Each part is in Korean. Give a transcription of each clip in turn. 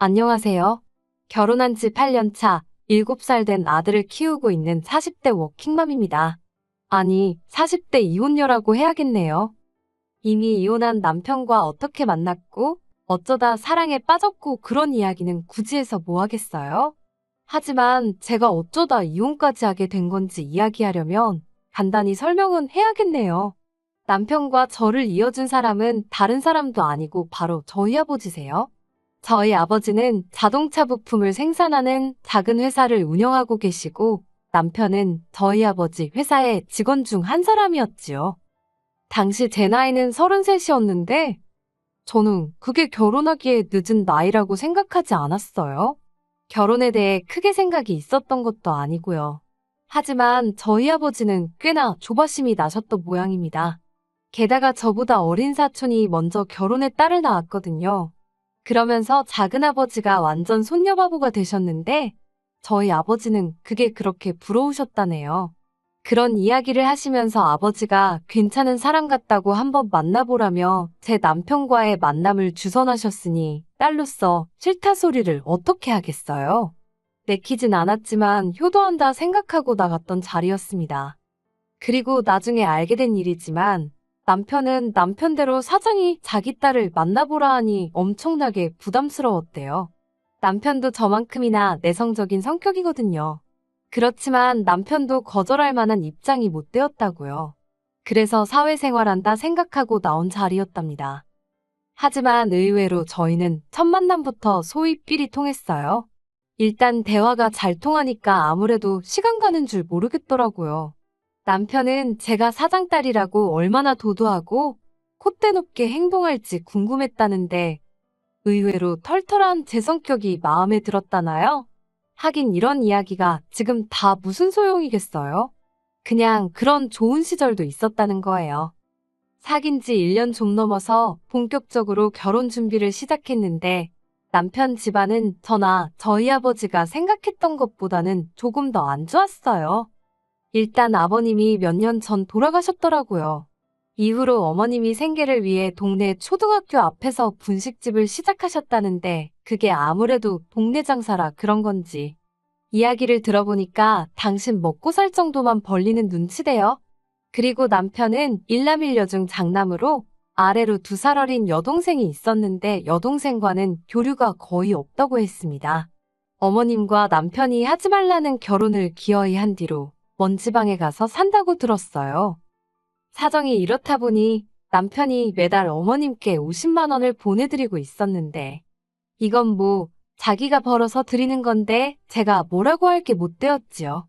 안녕하세요. 결혼한 지 8년 차, 7살 된 아들을 키우고 있는 40대 워킹맘입니다. 아니, 40대 이혼녀라고 해야겠네요. 이미 이혼한 남편과 어떻게 만났고, 어쩌다 사랑에 빠졌고 그런 이야기는 굳이 해서 뭐 하겠어요? 하지만 제가 어쩌다 이혼까지 하게 된 건지 이야기하려면 간단히 설명은 해야겠네요. 남편과 저를 이어준 사람은 다른 사람도 아니고 바로 저희 아버지세요. 저희 아버지는 자동차 부품을 생산하는 작은 회사를 운영하고 계시고 남편은 저희 아버지 회사의 직원 중 한 사람이었지요. 당시 제 나이는 33이었는데 저는 그게 결혼하기에 늦은 나이라고 생각하지 않았어요. 결혼에 대해 크게 생각이 있었던 것도 아니고요. 하지만 저희 아버지는 꽤나 조바심이 나셨던 모양입니다. 게다가 저보다 어린 사촌이 먼저 결혼해 딸을 낳았거든요. 그러면서 작은아버지가 완전 손녀바보가 되셨는데 저희 아버지는 그게 그렇게 부러우셨다네요. 그런 이야기를 하시면서 아버지가 괜찮은 사람 같다고 한번 만나보라며 제 남편과의 만남을 주선하셨으니 딸로서 싫다 소리를 어떻게 하겠어요? 내키진 않았지만 효도한다 생각하고 나갔던 자리였습니다. 그리고 나중에 알게 된 일이지만 남편은 남편대로 사장이 자기 딸을 만나보라 하니 엄청나게 부담스러웠대요. 남편도 저만큼이나 내성적인 성격이거든요. 그렇지만 남편도 거절할 만한 입장이 못 되었다고요. 그래서 사회생활한다 생각하고 나온 자리였답니다. 하지만 의외로 저희는 첫 만남부터 소위 삘이 통했어요. 일단 대화가 잘 통하니까 아무래도 시간 가는 줄 모르겠더라고요. 남편은 제가 사장딸이라고 얼마나 도도하고 콧대 높게 행동할지 궁금했다는데 의외로 털털한 제 성격이 마음에 들었다나요? 하긴 이런 이야기가 지금 다 무슨 소용이겠어요? 그냥 그런 좋은 시절도 있었다는 거예요. 사귄 지 1년 좀 넘어서 본격적으로 결혼 준비를 시작했는데 남편 집안은 저나 저희 아버지가 생각했던 것보다는 조금 더 안 좋았어요. 일단 아버님이 몇 년 전 돌아가셨더라고요. 이후로 어머님이 생계를 위해 동네 초등학교 앞에서 분식집을 시작하셨다는데 그게 아무래도 동네 장사라 그런 건지. 이야기를 들어보니까 당신 먹고 살 정도만 벌리는 눈치대요. 그리고 남편은 일남일녀 중 장남으로 아래로 2살 어린 여동생이 있었는데 여동생과는 교류가 거의 없다고 했습니다. 어머님과 남편이 하지 말라는 결혼을 기어이 한 뒤로 먼 지방에 가서 산다고 들었어요. 사정이 이렇다 보니 남편이 매달 어머님께 50만 원을 보내드리고 있었는데 이건 뭐 자기가 벌어서 드리는 건데 제가 뭐라고 할 게 못 되었지요.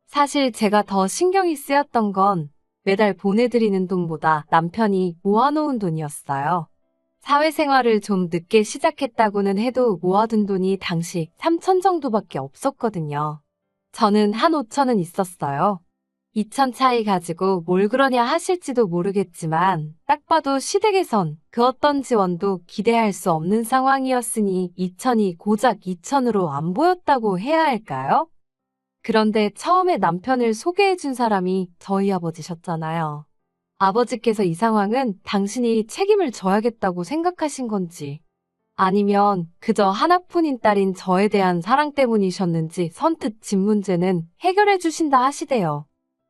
사실 제가 더 신경이 쓰였던 건 매달 보내드리는 돈보다 남편이 모아놓은 돈이었어요. 사회생활을 좀 늦게 시작했다고는 해도 모아둔 돈이 당시 3천 정도밖에 없었거든요. 저는 한 5천은 있었어요. 2천 차이 가지고 뭘 그러냐 하실지도 모르겠지만 딱 봐도 시댁에선 그 어떤 지원도 기대할 수 없는 상황이었으니 2천이 고작 2천으로 안 보였다고 해야 할까요? 그런데 처음에 남편을 소개해준 사람이 저희 아버지셨잖아요. 아버지께서 이 상황은 당신이 책임을 져야겠다고 생각하신 건지 아니면 그저 하나뿐인 딸인 저에 대한 사랑 때문이셨는지 선뜻 집 문제는 해결해 주신다 하시대요.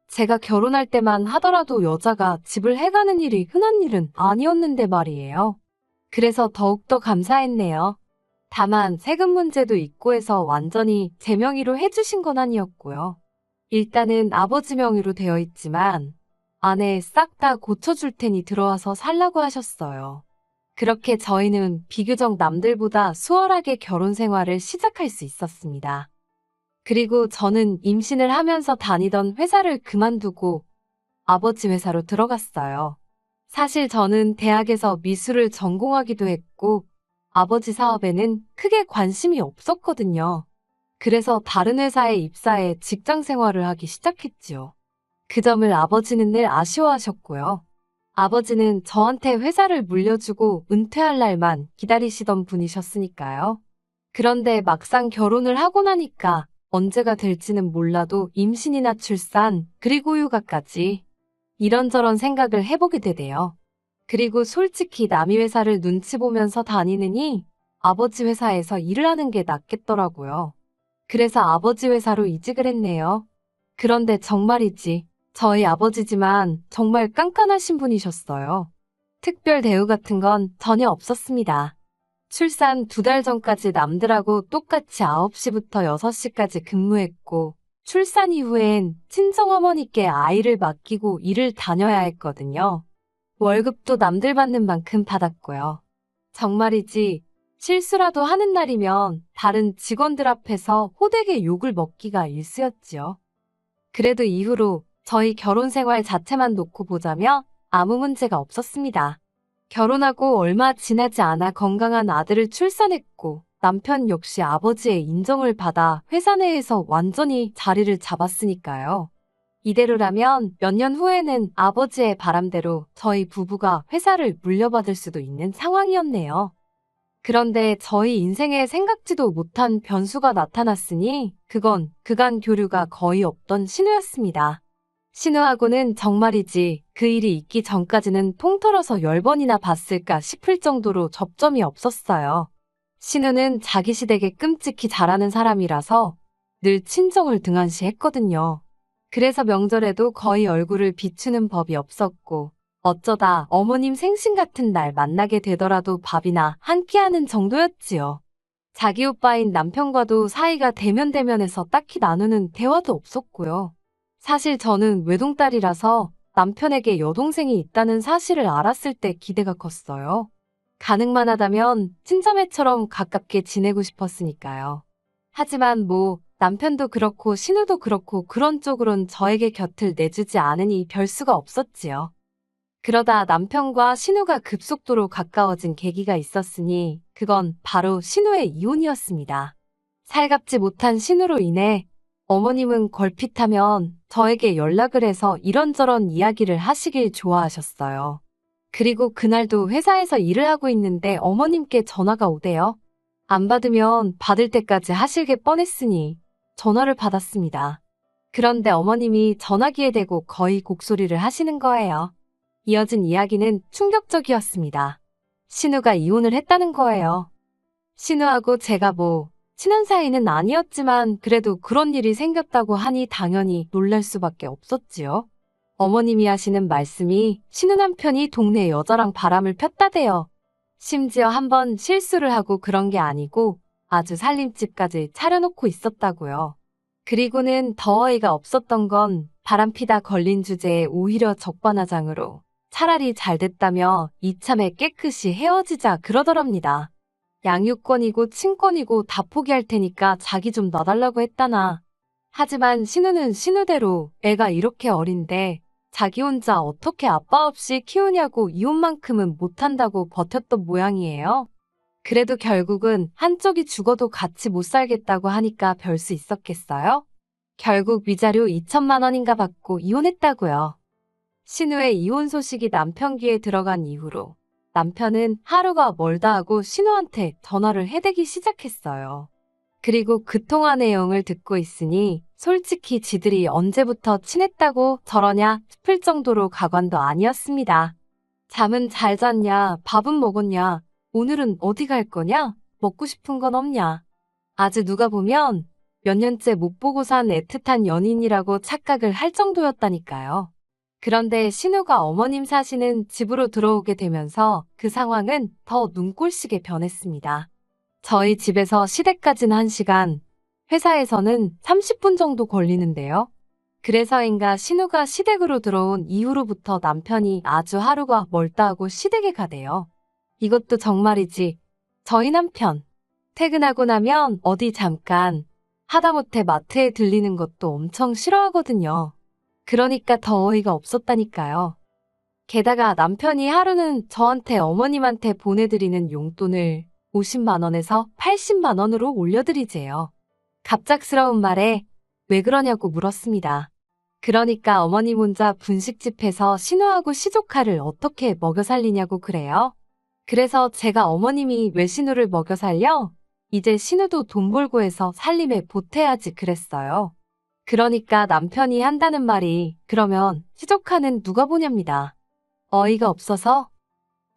제가 결혼할 때만 하더라도 여자가 집을 해가는 일이 흔한 일은 아니었는데 말이에요. 그래서 더욱더 감사했네요. 다만 세금 문제도 있고 해서 완전히 제 명의로 해주신 건 아니었고요. 일단은 아버지 명의로 되어 있지만 안에 싹 다 고쳐줄 테니 들어와서 살라고 하셨어요. 그렇게 저희는 비교적 남들보다 수월하게 결혼 생활을 시작할 수 있었습니다. 그리고 저는 임신을 하면서 다니던 회사를 그만두고 아버지 회사로 들어갔어요. 사실 저는 대학에서 미술을 전공하기도 했고 아버지 사업에는 크게 관심이 없었거든요. 그래서 다른 회사에 입사해 직장 생활을 하기 시작했지요. 그 점을 아버지는 늘 아쉬워하셨고요. 아버지는 저한테 회사를 물려주고 은퇴할 날만 기다리시던 분이셨으니까요. 그런데 막상 결혼을 하고 나니까 언제가 될지는 몰라도 임신이나 출산, 그리고 육아까지 이런저런 생각을 해보게 되대요. 그리고 솔직히 남의 회사를 눈치 보면서 다니느니 아버지 회사에서 일을 하는 게 낫겠더라고요. 그래서 아버지 회사로 이직을 했네요. 그런데 정말이지, 저희 아버지지만 정말 깐깐하신 분이셨어요. 특별 대우 같은 건 전혀 없었습니다. 출산 2달 전까지 남들하고 똑같이 9시부터 6시까지 근무했고, 출산 이후엔 친정어머니께 아이를 맡기고 일을 다녀야 했거든요. 월급도 남들 받는 만큼 받았고요. 정말이지, 실수라도 하는 날이면 다른 직원들 앞에서 호되게 욕을 먹기가 일쑤였지요. 그래도 이후로 저희 결혼 생활 자체만 놓고 보자면 아무 문제가 없었습니다. 결혼하고 얼마 지나지 않아 건강한 아들을 출산했고, 남편 역시 아버지의 인정을 받아 회사 내에서 완전히 자리를 잡았으니까요. 이대로라면 몇 년 후에는 아버지의 바람대로 저희 부부가 회사를 물려받을 수도 있는 상황이었네요. 그런데 저희 인생에 생각지도 못한 변수가 나타났으니 그건 그간 교류가 거의 없던 신우였습니다. 신우하고는 정말이지 그 일이 있기 전까지는 통틀어서 10번이나 봤을까 싶을 정도로 접점이 없었어요. 신우는 자기 시댁에 끔찍히 잘하는 사람이라서 늘 친정을 등한시했거든요. 그래서 명절에도 거의 얼굴을 비추는 법이 없었고, 어쩌다 어머님 생신 같은 날 만나게 되더라도 밥이나 한 끼 하는 정도였지요. 자기 오빠인 남편과도 사이가 대면대면해서 딱히 나누는 대화도 없었고요. 사실 저는 외동딸이라서 남편에게 여동생이 있다는 사실을 알았을 때 기대가 컸어요. 가능만 하다면 친자매처럼 가깝게 지내고 싶었으니까요. 하지만 남편도 그렇고 신우도 그렇고 그런 쪽으론 저에게 곁을 내주지 않으니 별 수가 없었지요. 그러다 남편과 신우가 급속도로 가까워진 계기가 있었으니 그건 바로 신우의 이혼이었습니다. 살갑지 못한 신우로 인해 어머님은 걸핏하면 저에게 연락을 해서 이런저런 이야기를 하시길 좋아하셨어요. 그리고 그날도 회사에서 일을 하고 있는데 어머님께 전화가 오대요. 안 받으면 받을 때까지 하실 게 뻔했으니 전화를 받았습니다. 그런데 어머님이 전화기에 대고 거의 곡소리를 하시는 거예요. 이어진 이야기는 충격적이었습니다. 신우가 이혼을 했다는 거예요. 신우하고 제가 친한 사이는 아니었지만 그래도 그런 일이 생겼다고 하니 당연히 놀랄 수밖에 없었지요. 어머님이 하시는 말씀이 신우 남편이 동네 여자랑 바람을 폈다대요. 심지어 한번 실수를 하고 그런 게 아니고 아주 살림집까지 차려놓고 있었다고요. 그리고는 더 어이가 없었던 건 바람피다 걸린 주제에 오히려 적반하장으로 차라리 잘 됐다며 이참에 깨끗이 헤어지자 그러더랍니다. 양육권이고 친권이고 다 포기할 테니까 자기 좀 놔달라고 했다나. 하지만 신우는 신우대로 애가 이렇게 어린데 자기 혼자 어떻게 아빠 없이 키우냐고 이혼만큼은 못한다고 버텼던 모양이에요. 그래도 결국은 한쪽이 죽어도 같이 못 살겠다고 하니까 별 수 있었겠어요? 결국 위자료 2천만 원인가 받고 이혼했다고요. 신우의 이혼 소식이 남편 귀에 들어간 이후로 남편은 하루가 멀다 하고 신우한테 전화를 해대기 시작했어요. 그리고 그 통화 내용을 듣고 있으니 솔직히 지들이 언제부터 친했다고 저러냐 싶을 정도로 가관도 아니었습니다. 잠은 잘 잤냐? 밥은 먹었냐? 오늘은 어디 갈 거냐? 먹고 싶은 건 없냐? 아주 누가 보면 몇 년째 못 보고 산 애틋한 연인이라고 착각을 할 정도였다니까요. 그런데 신우가 어머님 사시는 집으로 들어오게 되면서 그 상황은 더 눈꼴시게 변했습니다. 저희 집에서 시댁까지는 1시간, 회사에서는 30분 정도 걸리는데요. 그래서인가 신우가 시댁으로 들어온 이후로부터 남편이 아주 하루가 멀다 하고 시댁에 가대요. 이것도 정말이지. 저희 남편, 퇴근하고 나면 어디 잠깐, 하다못해 마트에 들리는 것도 엄청 싫어하거든요. 그러니까 더 어이가 없었다니까요. 게다가 남편이 하루는 저한테 어머님한테 보내드리는 용돈을 50만 원에서 80만 원으로 올려드리재요. 갑작스러운 말에 왜 그러냐고 물었습니다. 그러니까 어머님 혼자 분식집에서 신우하고 시조카를 어떻게 먹여 살리냐고 그래요. 그래서 제가 어머님이 왜 신우를 먹여 살려? 이제 신우도 돈 벌고 해서 살림에 보태야지 그랬어요. 그러니까 남편이 한다는 말이 그러면 시조카는 누가 보냐입니다. 어이가 없어서?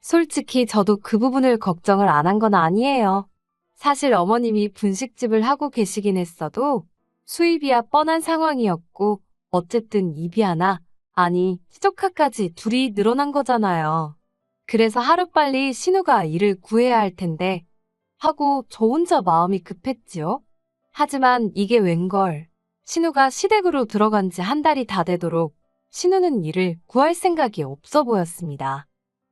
솔직히 저도 그 부분을 걱정을 안 한 건 아니에요. 사실 어머님이 분식집을 하고 계시긴 했어도 수입이야 뻔한 상황이었고 어쨌든 입이 하나, 아니 시조카까지 둘이 늘어난 거잖아요. 그래서 하루빨리 신우가 일을 구해야 할 텐데 하고 저 혼자 마음이 급했지요. 하지만 이게 웬걸. 신우가 시댁으로 들어간 지 한 달이 다 되도록 신우는 일을 구할 생각이 없어 보였습니다.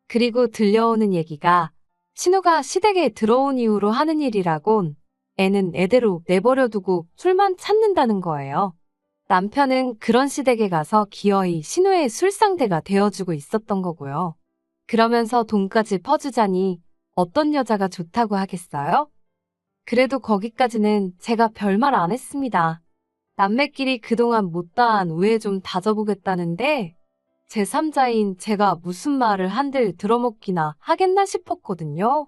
그리고 들려오는 얘기가 신우가 시댁에 들어온 이후로 하는 일이라곤 애는 애대로 내버려두고 술만 찾는다는 거예요. 남편은 그런 시댁에 가서 기어이 신우의 술상대가 되어주고 있었던 거고요. 그러면서 돈까지 퍼주자니 어떤 여자가 좋다고 하겠어요? 그래도 거기까지는 제가 별말 안 했습니다. 남매끼리 그동안 못다한 우애 좀 다져보겠다는데 제3자인 제가 무슨 말을 한들 들어먹기나 하겠나 싶었거든요.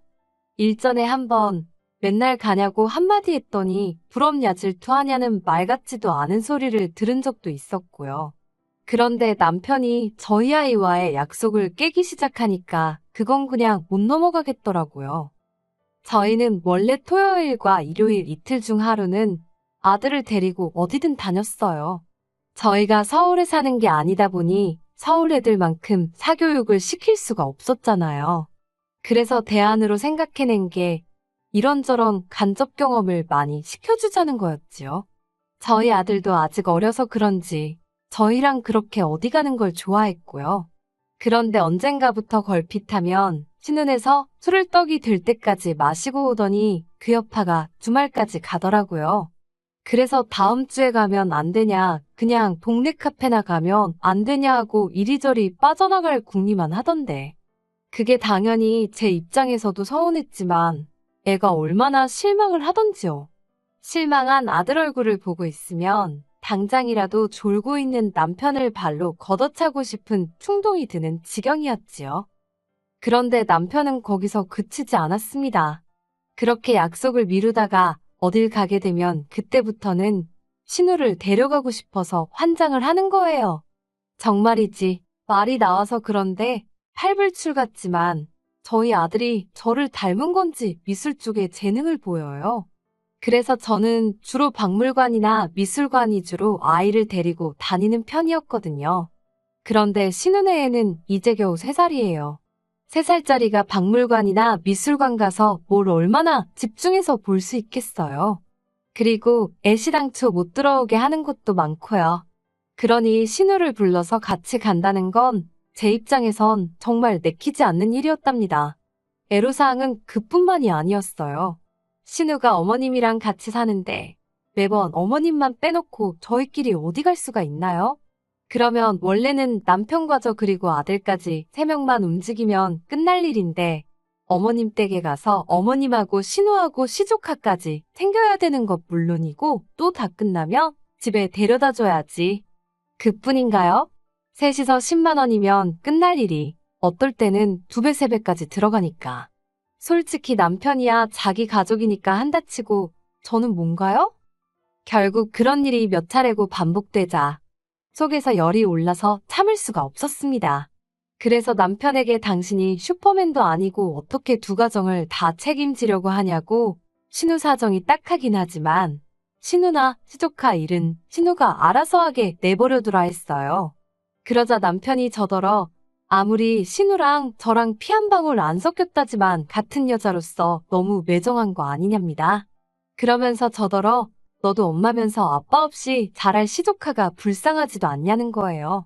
일전에 한번 맨날 가냐고 한마디 했더니 부럽냐 질투하냐는 말 같지도 않은 소리를 들은 적도 있었고요. 그런데 남편이 저희 아이와의 약속을 깨기 시작하니까 그건 그냥 못 넘어가겠더라고요. 저희는 원래 토요일과 일요일 이틀 중 하루는 아들을 데리고 어디든 다녔어요. 저희가 서울에 사는 게 아니다 보니 서울 애들만큼 사교육을 시킬 수가 없었잖아요. 그래서 대안으로 생각해낸 게 이런저런 간접 경험을 많이 시켜주자는 거였지요. 저희 아들도 아직 어려서 그런지 저희랑 그렇게 어디 가는 걸 좋아했고요. 그런데 언젠가부터 걸핏하면 신혼에서 술을 떡이 들 때까지 마시고 오더니 그 여파가 주말까지 가더라고요. 그래서 다음 주에 가면 안 되냐, 그냥 동네 카페나 가면 안 되냐 하고 이리저리 빠져나갈 궁리만 하던데. 그게 당연히 제 입장에서도 서운했지만 애가 얼마나 실망을 하던지요. 실망한 아들 얼굴을 보고 있으면 당장이라도 졸고 있는 남편을 발로 걷어차고 싶은 충동이 드는 지경이었지요. 그런데 남편은 거기서 그치지 않았습니다. 그렇게 약속을 미루다가 어딜 가게 되면 그때부터는 신우를 데려가고 싶어서 환장을 하는 거예요. 정말이지 말이 나와서 그런데 팔불출 같지만 저희 아들이 저를 닮은 건지 미술 쪽에 재능을 보여요. 그래서 저는 주로 박물관이나 미술관 위주로 아이를 데리고 다니는 편이었거든요. 그런데 신우네 애는 이제 겨우 3살이에요. 3살짜리가 박물관이나 미술관 가서 뭘 얼마나 집중해서 볼 수 있겠어요. 그리고 애시당초 못 들어오게 하는 곳도 많고요. 그러니 신우를 불러서 같이 간다는 건 제 입장에선 정말 내키지 않는 일이었답니다. 애로사항은 그뿐만이 아니었어요. 신우가 어머님이랑 같이 사는데 매번 어머님만 빼놓고 저희끼리 어디 갈 수가 있나요? 그러면 원래는 남편과 저 그리고 아들까지 3명만 움직이면 끝날 일인데 어머님 댁에 가서 어머님하고 신우하고 시조카까지 챙겨야 되는 것 물론이고 또 다 끝나면 집에 데려다 줘야지. 그뿐인가요? 셋이서 10만 원이면 끝날 일이 어떨 때는 2배, 3배까지 들어가니까. 솔직히 남편이야 자기 가족이니까 한다 치고 저는 뭔가요? 결국 그런 일이 몇 차례고 반복되자 속에서 열이 올라서 참을 수가 없었습니다. 그래서 남편에게 당신이 슈퍼맨도 아니고 어떻게 두 가정을 다 책임지려고 하냐고 신우 사정이 딱하긴 하지만 신우나 시조카 일은 신우가 알아서 하게 내버려두라 했어요. 그러자 남편이 저더러 아무리 신우랑 저랑 피 한 방울 안 섞였다지만 같은 여자로서 너무 매정한 거 아니냐입니다. 그러면서 저더러 너도 엄마면서 아빠 없이 자랄 시조카가 불쌍하지도 않냐는 거예요.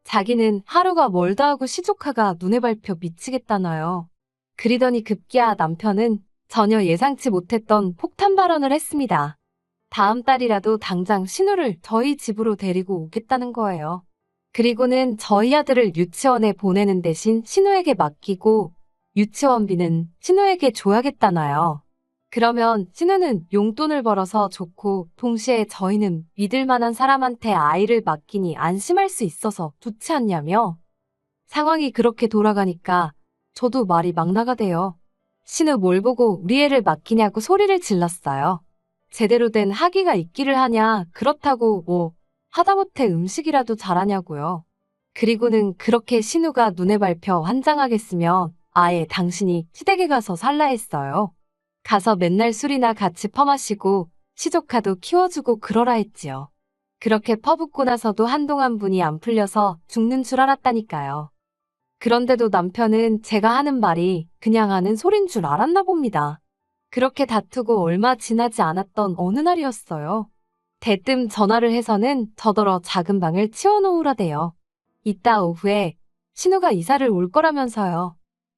자기는 하루가 멀다 하고 시조카가 눈에 밟혀 미치겠다나요. 그리더니 급기야 남편은 전혀 예상치 못했던 폭탄 발언을 했습니다. 다음 달이라도 당장 신우를 저희 집으로 데리고 오겠다는 거예요. 그리고는 저희 아들을 유치원에 보내는 대신 신우에게 맡기고 유치원비는 신우에게 줘야겠다나요. 그러면 신우는 용돈을 벌어서 좋고 동시에 저희는 믿을 만한 사람한테 아이를 맡기니 안심할 수 있어서 좋지 않냐며. 상황이 그렇게 돌아가니까 저도 말이 막 나가대요. 신우 뭘 보고 우리 애를 맡기냐고 소리를 질렀어요. 제대로 된 학위가 있기를 하냐, 그렇다고 뭐 하다못해 음식이라도 잘하냐고요. 그리고는 그렇게 신우가 눈에 밟혀 환장하겠으면 아예 당신이 시댁에 가서 살라 했어요. 가서 맨날 술이나 같이 퍼마시고 시조카도 키워주고 그러라 했지요. 그렇게 퍼붓고 나서도 한동안 분이 안 풀려서 죽는 줄 알았다니까요. 그런데도 남편은 제가 하는 말이 그냥 하는 소린 줄 알았나 봅니다. 그렇게 다투고 얼마 지나지 않았던 어느 날이었어요. 대뜸 전화를 해서는 저더러 작은 방을 치워놓으라대요. 이따 오후에 신우가 이사를 올 거라면서요.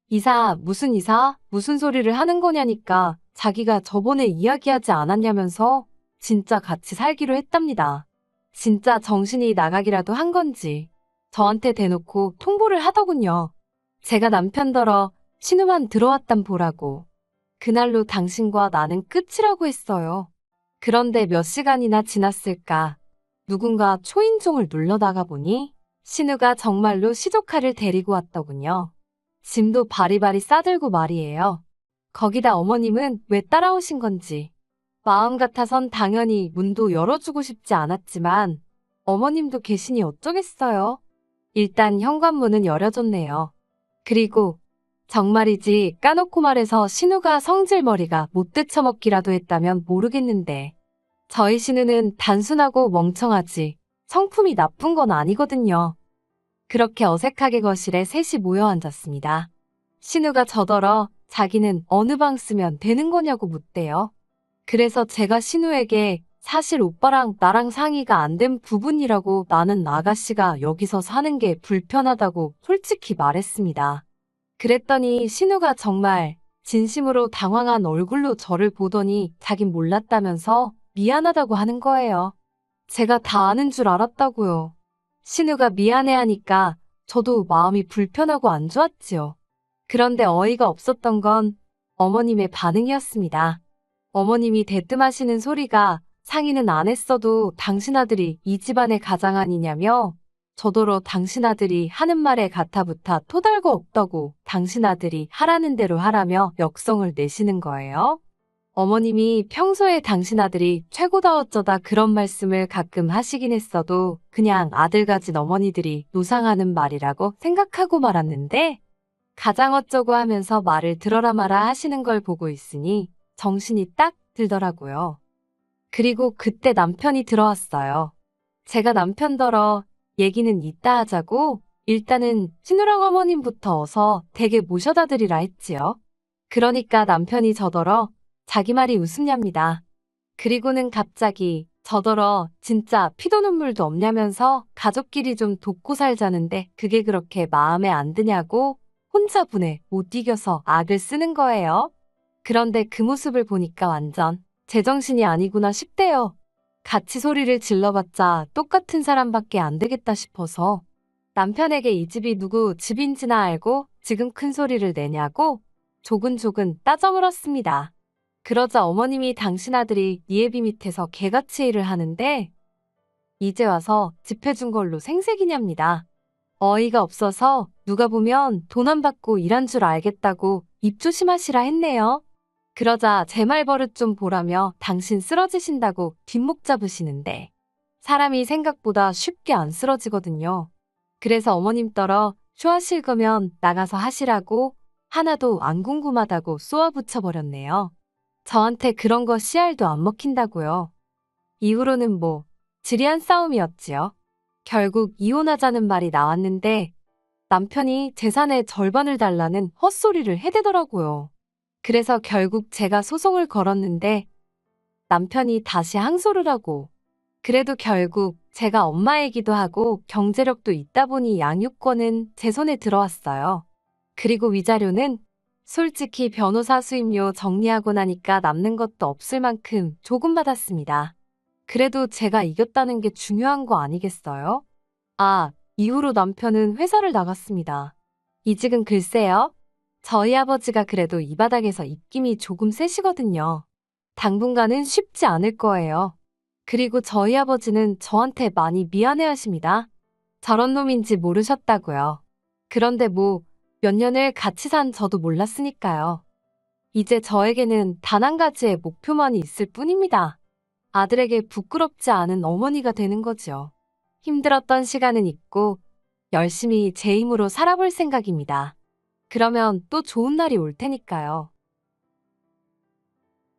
이사, 무슨 이사? 무슨 소리를 하는 거냐니까 자기가 저번에 이야기하지 않았냐면서 진짜 같이 살기로 했답니다. 진짜 정신이 나가기라도 한 건지 저한테 대놓고 통보를 하더군요. 제가 남편더러 신우만 들어왔단 보라고. 그날로 당신과 나는 끝이라고 했어요. 그런데 몇 시간이나 지났을까 누군가 초인종을 눌러다가 보니 신우가 정말로 시조카를 데리고 왔더군요. 짐도 바리바리 싸들고 말이에요. 거기다 어머님은 왜 따라오신 건지. 마음 같아선 당연히 문도 열어주고 싶지 않았지만 어머님도 계시니 어쩌겠어요. 일단 현관문은 열어줬네요. 그리고 정말이지 까놓고 말해서 신우가 성질머리가 못 되쳐먹기라도 했다면 모르겠는데 저희 신우는 단순하고 멍청하지 성품이 나쁜 건 아니거든요. 그렇게 어색하게 거실에 셋이 모여 앉았습니다. 신우가 저더러 자기는 어느 방 쓰면 되는 거냐고 묻대요. 그래서 제가 신우에게 사실 오빠랑 나랑 상의가 안 된 부분이라고 나는 아가씨가 여기서 사는 게 불편하다고 솔직히 말했습니다. 그랬더니 신우가 정말 진심으로 당황한 얼굴로 저를 보더니 자긴 몰랐다면서 미안하다고 하는 거예요. 제가 다 아는 줄 알았다고요. 신우가 미안해하니까 저도 마음이 불편하고 안 좋았지요. 그런데 어이가 없었던 건 어머님의 반응이었습니다. 어머님이 대뜸하시는 소리가 상의는 안 했어도 당신 아들이 이 집안의 가장 아니냐며 저더러 당신 아들이 하는 말에 가타부타 토달고 없다고 당신 아들이 하라는 대로 하라며 역성을 내시는 거예요. 어머님이 평소에 당신 아들이 최고다 어쩌다 그런 말씀을 가끔 하시긴 했어도 그냥 아들 가진 어머니들이 노상하는 말이라고 생각하고 말았는데 가장 어쩌고 하면서 말을 들어라 마라 하시는 걸 보고 있으니 정신이 딱 들더라고요. 그리고 그때 남편이 들어왔어요. 제가 남편더러 얘기는 이따 하자고 일단은 신우랑 어머님부터 어서 댁에 모셔다 드리라 했지요. 그러니까 남편이 저더러 자기 말이 웃음냐입니다. 그리고는 갑자기 저더러 진짜 피도 눈물도 없냐면서 가족끼리 좀 돕고 살자는데 그게 그렇게 마음에 안 드냐고 혼자 분에 못 이겨서 악을 쓰는 거예요. 그런데 그 모습을 보니까 완전 제정신이 아니구나 싶대요. 같이 소리를 질러봤자 똑같은 사람밖에 안 되겠다 싶어서 남편에게 이 집이 누구 집인지나 알고 지금 큰 소리를 내냐고 조근조근 따져 물었습니다. 그러자 어머님이 당신 아들이 네 애비 밑에서 개같이 일을 하는데 이제 와서 집 해준 걸로 생색이냐입니다. 어이가 없어서 누가 보면 돈 안 받고 일한 줄 알겠다고 입 조심하시라 했네요. 그러자 제 말버릇 좀 보라며 당신 쓰러지신다고 뒷목 잡으시는데 사람이 생각보다 쉽게 안 쓰러지거든요. 그래서 어머님 떨어 쇼하실 거면 나가서 하시라고 하나도 안 궁금하다고 쏘아붙여버렸네요. 저한테 그런 거 씨알도 안 먹힌다고요. 이후로는 뭐 지리한 싸움이었지요. 결국 이혼하자는 말이 나왔는데 남편이 재산의 절반을 달라는 헛소리를 해대더라고요. 그래서 결국 제가 소송을 걸었는데 남편이 다시 항소를 하고 그래도 결국 제가 엄마이기도 하고 경제력도 있다 보니 양육권은 제 손에 들어왔어요. 그리고 위자료는 솔직히 변호사 수임료 정리하고 나니까 남는 것도 없을 만큼 조금 받았습니다. 그래도 제가 이겼다는 게 중요한 거 아니겠어요? 아, 이후로 남편은 회사를 나갔습니다. 이직은 글쎄요. 저희 아버지가 그래도 이 바닥에서 입김이 조금 세시거든요. 당분간은 쉽지 않을 거예요. 그리고 저희 아버지는 저한테 많이 미안해하십니다. 저런 놈인지 모르셨다고요. 그런데 뭐 몇 년을 같이 산 저도 몰랐으니까요. 이제 저에게는 단 한 가지의 목표만이 있을 뿐입니다. 아들에게 부끄럽지 않은 어머니가 되는 거지요. 힘들었던 시간은 잊고 열심히 제 힘으로 살아볼 생각입니다. 그러면 또 좋은 날이 올 테니까요.